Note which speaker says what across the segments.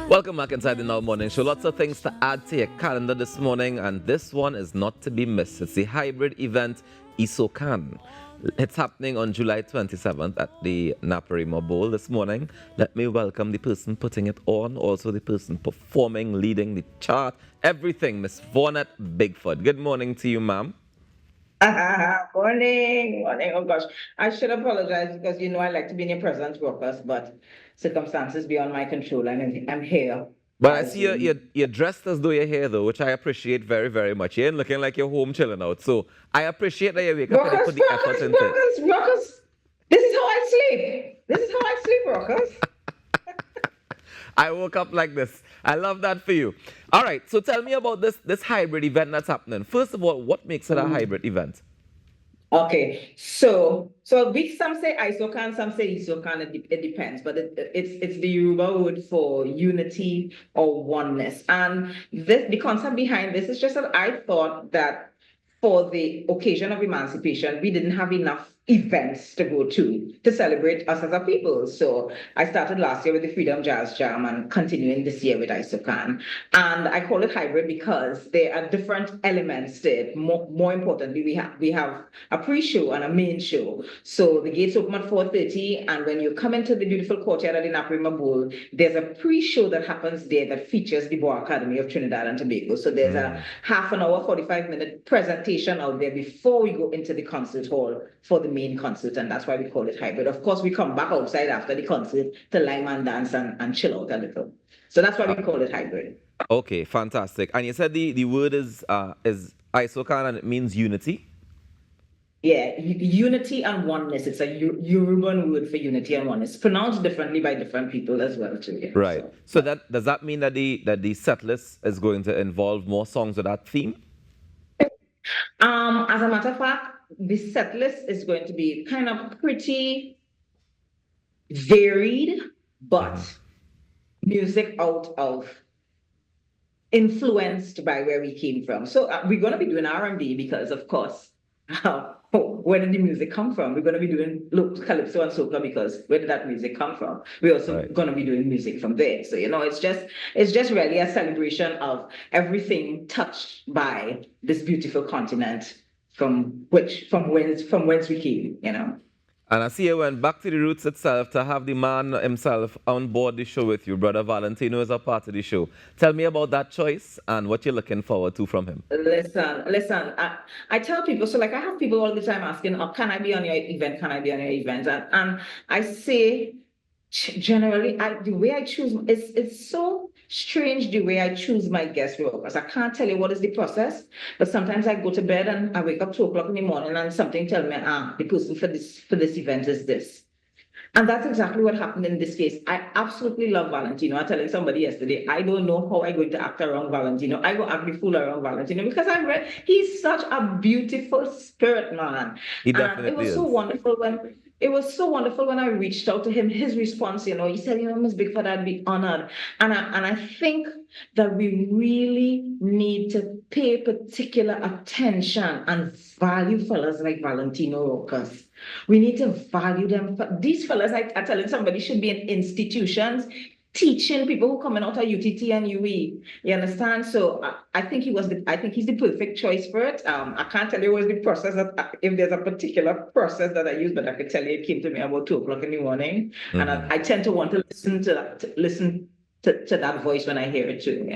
Speaker 1: Welcome back inside the Now Morning Show. Lots of things to add to your calendar this morning, and this one is not to be missed. It's the hybrid event Isokan. It's happening on July 27th at the Naparima Bowl this morning. Let me welcome the person putting it on, also the person performing, leading the chart, everything, Miss Vaughnette Bigford. Good morning to you, ma'am.
Speaker 2: Morning, morning. Oh gosh, I should apologize because I like to be in your presence, Rawkus, but circumstances beyond my control. I'm here
Speaker 1: But I
Speaker 2: as
Speaker 1: see you're dressed as though you're here, though, which I appreciate very, very much. You ain't looking like you're home chilling out. So I appreciate that you wake up and you
Speaker 2: Rawkus,
Speaker 1: put the effort
Speaker 2: Rawkus,
Speaker 1: into it.
Speaker 2: Rawkus, Rawkus. This is how I sleep. This is how I sleep, Rawkus.
Speaker 1: I woke up like this. I love that for you. All right, so tell me about this hybrid event that's happening. First of all, what makes it a hybrid event?
Speaker 2: Okay, so we some say Isokan, some say Isokan. It depends, but it's the Yoruba word for unity or oneness. And the concept behind this is just that I thought that for the occasion of emancipation, we didn't have enough events to go to celebrate us as a people. So I started last year with the Freedom Jazz Jam and continuing this year with Isokan. And I call it hybrid because there are different elements to it. More importantly, we have a pre-show and a main show. So the gates open at 4:30, and when you come into the beautiful courtyard at the Naparima Bowl, there's a pre-show that happens there that features the Boa Academy of Trinidad and Tobago. So there's a half an hour, 45-minute presentation out there before we go into the concert hall for the main concert, and that's why we call it hybrid. Of course, we come back outside after the concert to lime and dance and chill out a little. So that's why we call it hybrid.
Speaker 1: Okay, fantastic. And you said the word is Isokan and it means unity?
Speaker 2: Yeah, unity and oneness. It's a Yoruban word for unity and oneness, pronounced differently by different people as well too. Yeah.
Speaker 1: Right. So that does that mean that the set list is going to involve more songs with that theme?
Speaker 2: As a matter of fact, the set list is going to be kind of pretty varied, but music out of influenced by where we came from. So we're going to be doing R&B because, of course, where did the music come from? We're going to be doing calypso and soca because where did that music come from? We're also going to be doing music from there. So it's just really a celebration of everything touched by this beautiful continent from whence we came.
Speaker 1: And I see you went back to the roots itself to have the man himself on board the show with you. Brother Valentino is a part of the show. Tell me about that choice and what you're looking forward to from him.
Speaker 2: Listen. I tell people, so like I have people all the time asking, oh, can I be on your event? Can I be on your event? And I say, generally, the way I choose, it's so strange the way I choose my guest workers. I can't tell you what is the process, but sometimes I go to bed and I wake up 2 o'clock in the morning and something tells me, the person for this event is this. And that's exactly what happened in this case. I absolutely love Valentino. I was telling somebody yesterday, I don't know how I'm going to act around Valentino. I go act the fool around Valentino because he's such a beautiful spirit, man.
Speaker 1: He
Speaker 2: And
Speaker 1: definitely is.
Speaker 2: it was so wonderful when I reached out to him. His response, he said, Miss Bigford, I'd be honored. And I think that we really need to pay particular attention and value fellas like Valentino Rawkus. We need to value them. These fellas, I telling somebody, should be in institutions teaching people who coming out of UTT and UE. You understand? So I think I think he's the perfect choice for it. I can't tell you what the process if there's a particular process that I use, but I could tell you it came to me about 2 o'clock in the morning, and I tend to want to listen to that voice when I hear it too.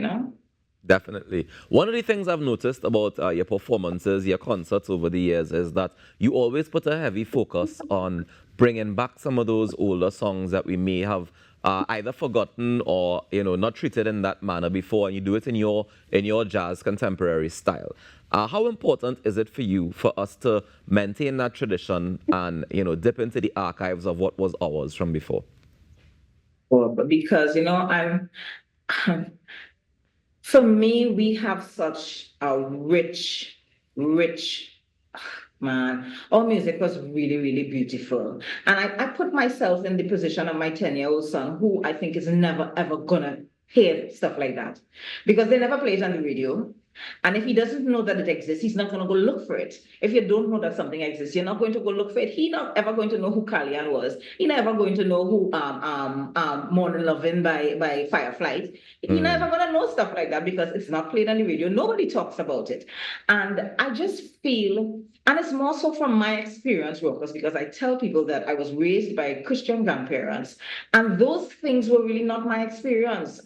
Speaker 1: Definitely. One of the things I've noticed about your performances, your concerts over the years is that you always put a heavy focus on bringing back some of those older songs that we may have either forgotten or not treated in that manner before, and you do it in your jazz contemporary style. How important is it for you for us to maintain that tradition and dip into the archives of what was ours from before?
Speaker 2: Well, because I'm. For me, we have such a rich, man. Our music was really, really beautiful. And I put myself in the position of my 10-year-old son, who I think is never, ever gonna hear stuff like that. Because they never play it on the radio. And if he doesn't know that it exists, he's not going to go look for it. If you don't know that something exists, you're not going to go look for it. He's not ever going to know who Kalyan was. He's never going to know who Morning Lovin' by Fireflies. He's never going to know stuff like that because it's not played on the radio. Nobody talks about it. And I just feel, and it's more so from my experience, Rawkus, because I tell people that I was raised by Christian grandparents, and those things were really not my experience.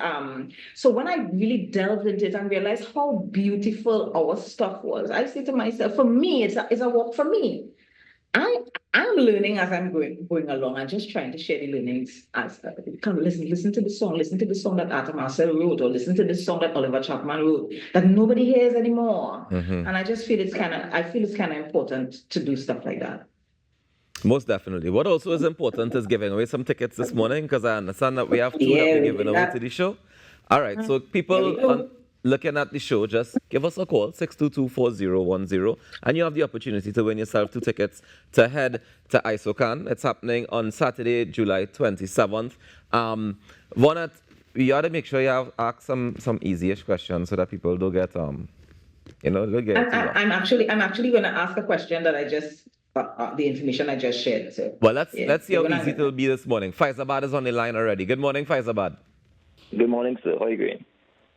Speaker 2: So when I really delved into it and realized how beautiful our stuff was, I say to myself, for me, it's a walk for me. I'm learning as I'm going along. I'm just trying to share the learnings as come listen to the song that Arthur Marcel wrote, or listen to the song that Oliver Chapman wrote that nobody hears anymore. And I just feel it's kind of important to do stuff like that.
Speaker 1: Most definitely. What also is important is giving away some tickets this morning, because I understand that we have two that we're giving away to the show. All right, so people looking at the show, just give us a call, 622-4010, and you have the opportunity to win yourself 2 tickets to head to Isokan. It's happening on Saturday, July 27th. Vaughnette, you ought to make sure you ask some easy-ish questions so that people don't get, don't get
Speaker 2: I'm actually going to ask a question that I just, the information I just shared. So.
Speaker 1: Well, let's see how easy it will be this morning. Faizabad is on the line already. Good morning, Faizabad.
Speaker 3: Good morning, sir. How are you doing?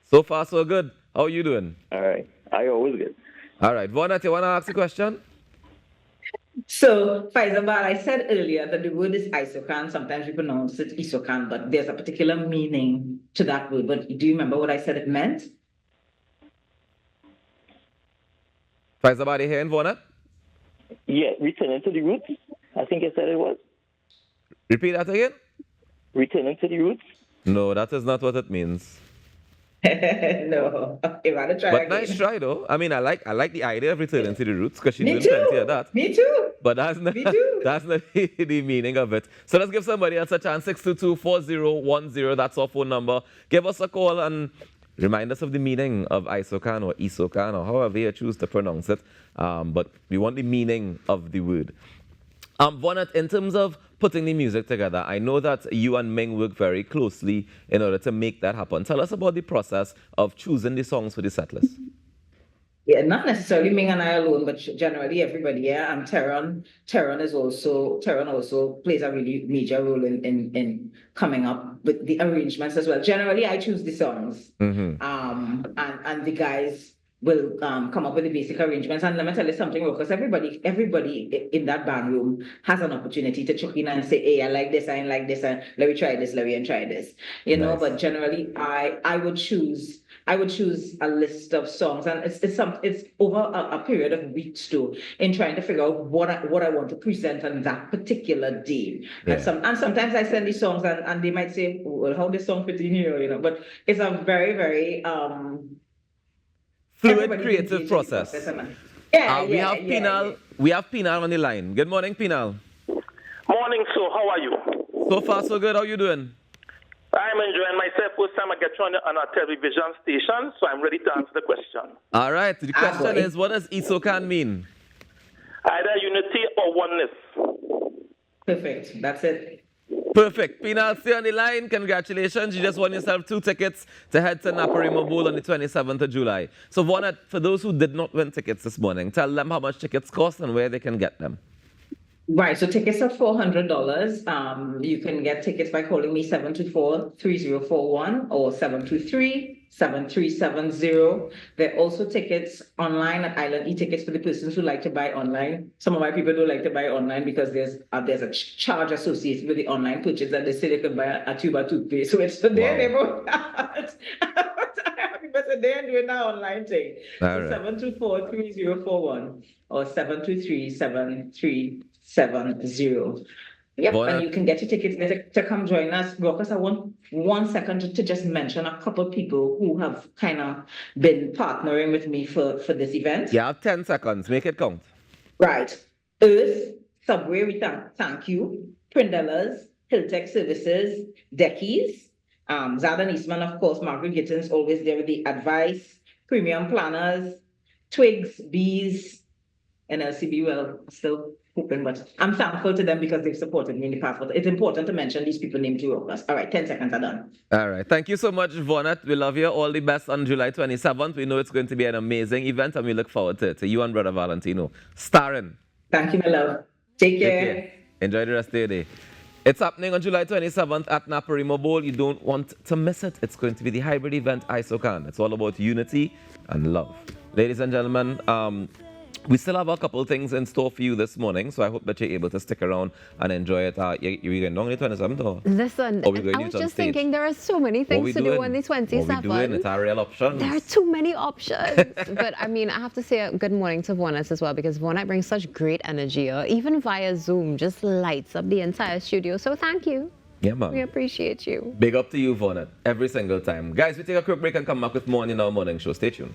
Speaker 1: So far, so good. How are you doing?
Speaker 3: All right. I always good.
Speaker 1: All right. Vaughnette, you want to ask a question?
Speaker 2: So, Faizabad, I said earlier that the word is Isokan. Sometimes we pronounce it Isokan, but there's a particular meaning to that word. But do you remember what I said it meant?
Speaker 1: Faizabad, you hearing Vaughnette?
Speaker 3: Yeah, returning to the roots. I think I said it was.
Speaker 1: Repeat that again?
Speaker 3: Returning to the roots.
Speaker 1: No, that is not what it means.
Speaker 2: No, you want to try
Speaker 1: but
Speaker 2: again.
Speaker 1: Nice try though. I mean, I like the idea of returning to the roots, because she's
Speaker 2: Me
Speaker 1: doing
Speaker 2: too.
Speaker 1: plenty of that.
Speaker 2: Me too.
Speaker 1: But that's not
Speaker 2: Me too.
Speaker 1: that's not the meaning of it. So let's give somebody else a chance. 622-4010. That's our phone number. Give us a call and remind us of the meaning of Isokan or Isokan, or however you choose to pronounce it. But we want the meaning of the word. Vaughnette, in terms of putting the music together, I know that you and Ming work very closely in order to make that happen. Tell us about the process of choosing the songs for the set list.
Speaker 2: Yeah, not necessarily Ming and I alone, but generally everybody. Yeah, and Teron also plays a really major role in coming up with the arrangements as well. Generally, I choose the songs, and the guys will come up with the basic arrangements. And let me tell you something, because everybody in that band room has an opportunity to chuck in and say, hey, I like this, I ain't like this, and let me try this, let me try this. You know, but generally I would choose a list of songs, and it's over a period of weeks too, in trying to figure out what I want to present on that particular day. Yeah. And sometimes I send these songs and they might say, well, how this song fit in here, you know, but it's a very, very
Speaker 1: fluid creative process.
Speaker 2: Yeah,
Speaker 1: we have Pinal. We have Pinal on the line. Good morning, Pinal.
Speaker 4: Morning, so how are you?
Speaker 1: So far, so good. How you doing?
Speaker 4: I'm enjoying myself. First time I get you on a television station, so I'm ready to answer the question.
Speaker 1: All right. The question is, what does Isokan mean?
Speaker 4: Either unity or oneness.
Speaker 2: Perfect. That's it.
Speaker 1: Perfect. Pinal, stay on the line. Congratulations. You just won yourself 2 tickets to head to Naparimo Bowl on the 27th of July. So, Vaughnette, for those who did not win tickets this morning, tell them how much tickets cost and where they can get them.
Speaker 2: Right, so tickets are $400. You can get tickets by calling me 724-3041 or 723-7370. There are also tickets online at Island E-Tickets for the persons who like to buy online. Some of my people don't like to buy online because there's a charge associated with the online purchase, and they say they can buy a tube of toothpaste. So it's there, they both people say they're doing that online thing. So 724-3041 or 723-7370. Yep, and you can get your tickets to come join us. Rawkus, I want 1 second to just mention a couple of people who have kind of been partnering with me for this event.
Speaker 1: You have 10 seconds. Make it count.
Speaker 2: Right. Earth, Subway, we thank you. Prindellas, Hilltech Services, Deckies, Zadan Eastman, of course, Margaret Gittins, always there with the advice, Premium Planners, Twigs, Bees, NLCB will still hoping, but I'm thankful to them because they've supported me in the past. But it's important to mention these people named Rawkus. All right, 10 seconds are done.
Speaker 1: All right. Thank you so much, Vaughnette. We love you. All the best on July 27th. We know it's going to be an amazing event, and we look forward to it. To you and Brother Valentino. Starring.
Speaker 2: Thank you, my love. Take care.
Speaker 1: Take care. Enjoy the rest of your day. It's happening on July 27th at Naparimo Bowl. You don't want to miss it. It's going to be the hybrid event Isokan. It's all about unity and love. Ladies and gentlemen, we still have a couple of things in store for you this morning, so I hope that you're able to stick around and enjoy it. You're going on the 27th, or?
Speaker 5: Listen,
Speaker 1: or we
Speaker 5: I was just thinking there are so many things to do on the 27th.
Speaker 1: What we doing? It's our real options.
Speaker 5: There are too many options. But I mean, I have to say good morning to Vaughnette as well, because Vaughnette brings such great energy. Even via Zoom, just lights up the entire studio. So thank you.
Speaker 1: Yeah, man.
Speaker 5: We appreciate you.
Speaker 1: Big up to you, Vaughnette, every single time. Guys, we take a quick break and come back with more in our morning show. Stay tuned.